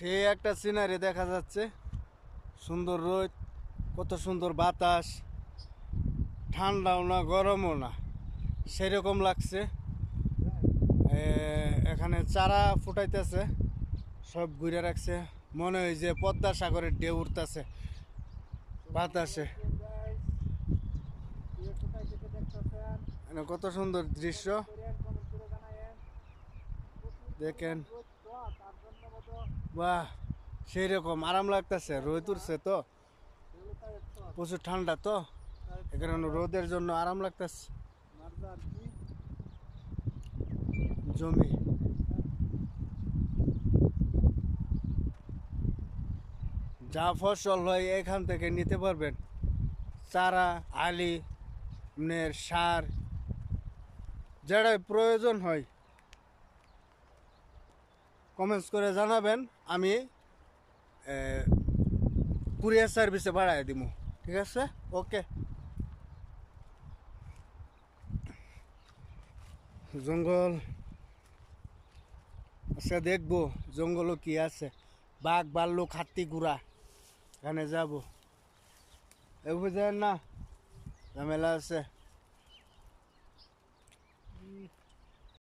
সে একটা সিনারি দেখা যাচ্ছে, সুন্দর রোদ, কত সুন্দর বাতাস, ঠান্ডাও না গরমও না, সেরকম লাগছে। এখানে চারা ফুটাইতেছে, সব ঘুরে রাখছে, মনে হয় যে পদ্মা সাগরের ঢেউ উঠতেছে বাতাসে। কত সুন্দর দৃশ্য দেখেন, বাহ, সেই রকম আরাম লাগতেছে। রোদ উঠছে তো, প্রচুর ঠান্ডা তো, এখানে রোদের জন্য আরাম লাগতেছে। জমি যা ফসল হয় এখান থেকে নিতে পারবেন, চারা, আলি, সার, যেটাই প্রয়োজন হয় কমেন্টস করে জানাবেন, আমি কুরিয়ার সার্ভিসে বাড়াই দিব। ঠিক আছে, ওকে। জঙ্গল আচ্ছা, দেখবো জঙ্গলও কি আছে, বাঘ, ভাল্লুক, হাতি, ঘোড়া, এখানে যাবো। এ বুঝেন না, ঝামেলা আছে।